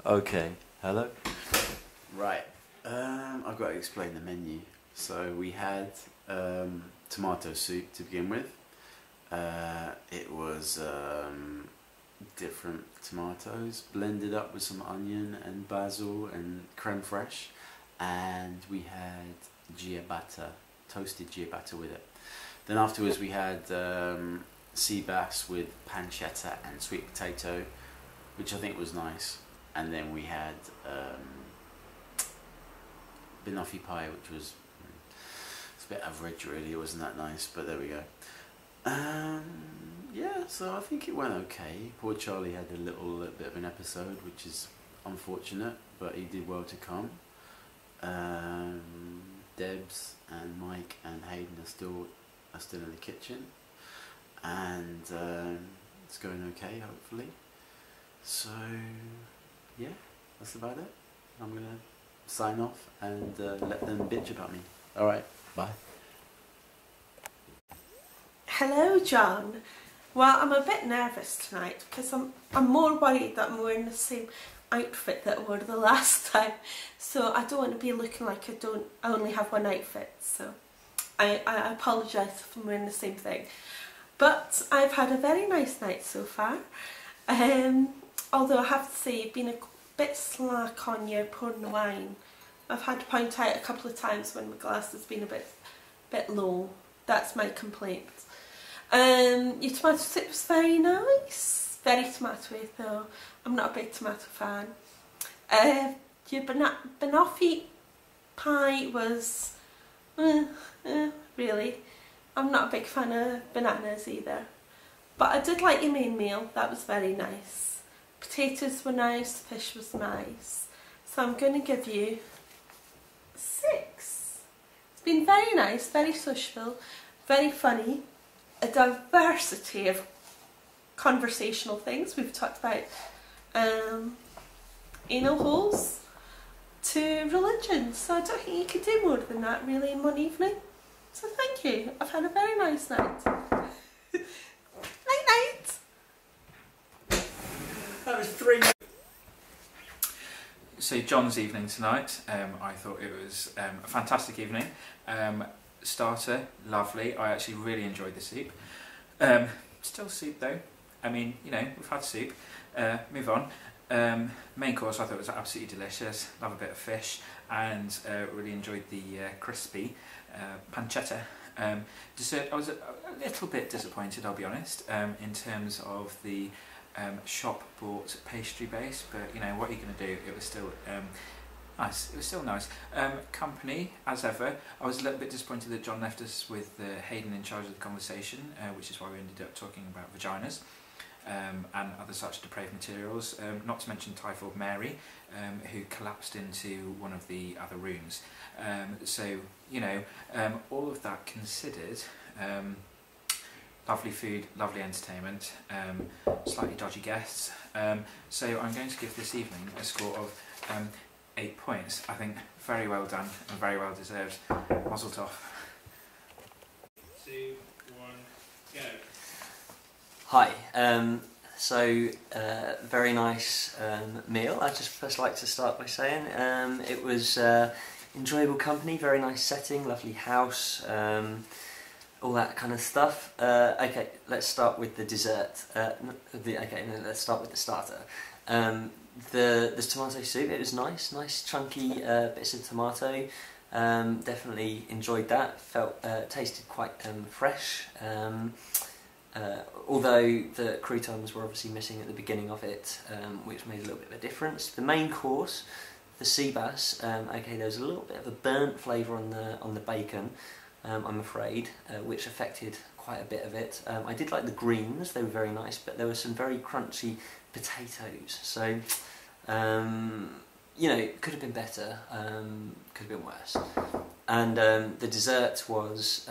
Okay, hello? Right, I've got to explain the menu. So we had tomato soup to begin with. It was different tomatoes blended up with some onion and basil and creme fraiche, and we had ciabatta, toasted ciabatta with it. Then afterwards we had sea bass with pancetta and sweet potato, which I think was nice. And then we had banoffee pie, which was it's a bit average really, it wasn't that nice, but there we go. Yeah, so I think it went okay. Poor Charlie had a little bit of an episode, which is unfortunate, but he did well to come. Debs and Mike and Hayden are still in the kitchen, and it's going okay, hopefully. So yeah, that's about it. I'm gonna sign off and let them bitch about me. Alright, bye. Hello, John. Well, I'm a bit nervous tonight because I'm more worried that I'm wearing the same outfit that I wore the last time. So I don't want to be looking like I only have one outfit. So I apologise if I'm wearing the same thing. But I've had a very nice night so far. Although I have to say you've been a bit slack on your pouring wine. I've had to point out a couple of times when my glass has been a bit low. That's my complaint. Your tomato soup was very nice. Very tomatoey though. I'm not a big tomato fan. Your banoffee pie was really. I'm not a big fan of bananas either. But I did like your main meal. That was very nice. Potatoes were nice. Fish was nice. So I'm going to give you 6. It's been very nice, very sociable, very funny. A diversity of conversational things. We've talked about anal holes to religion, so I don't think you could do more than that really in one evening. So thank you. I've had a very nice night. Night night. That was 3. So John's evening tonight, I thought it was a fantastic evening. Starter, lovely. I actually really enjoyed the soup. Still soup though. I mean, you know, we've had soup. Move on. Main course I thought was absolutely delicious. Love a bit of fish, and really enjoyed the crispy pancetta. Dessert, I was a little bit disappointed, I'll be honest, in terms of the shop bought pastry base, but you know, what are you going to do? It was still nice. It was still nice. Company, as ever. I was a little bit disappointed that John left us with Hayden in charge of the conversation, which is why we ended up talking about vaginas and other such depraved materials. Not to mention typhoid Mary, who collapsed into one of the other rooms. So, you know, all of that considered, lovely food, lovely entertainment, slightly dodgy guests. So I'm going to give this evening a score of 8 points. I think very well done and very well deserved. Mazel tov. 2, 1, go. Hi, very nice meal. I'd just first like to start by saying it was enjoyable company, very nice setting, lovely house, all that kind of stuff. Okay, let's start with the dessert. Let's start with the starter. The tomato soup, it was nice chunky bits of tomato. Definitely enjoyed that. Tasted quite fresh. Although the croutons were obviously missing at the beginning of it, which made a little bit of a difference. The main course, the sea bass, okay, there was a little bit of a burnt flavour on the bacon, I'm afraid, which affected quite a bit of it. I did like the greens; they were very nice, but there were some very crunchy potatoes. So, you know, it could have been better, could have been worse. And the dessert was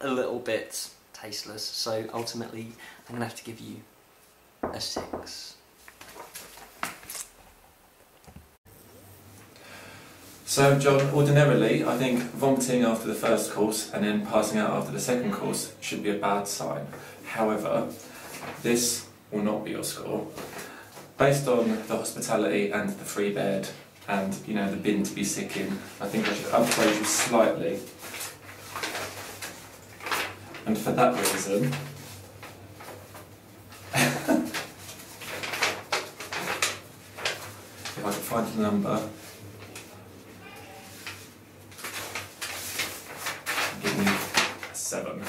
a little bit tasteless, so ultimately I'm going to have to give you a 6. So John, ordinarily I think vomiting after the first course and then passing out after the second course should be a bad sign. However, this will not be your score. based on the hospitality and the free bed and, you know, the bin to be sick in, I think I should upgrade you slightly. And for that reason, if I could find the number, give me a 7.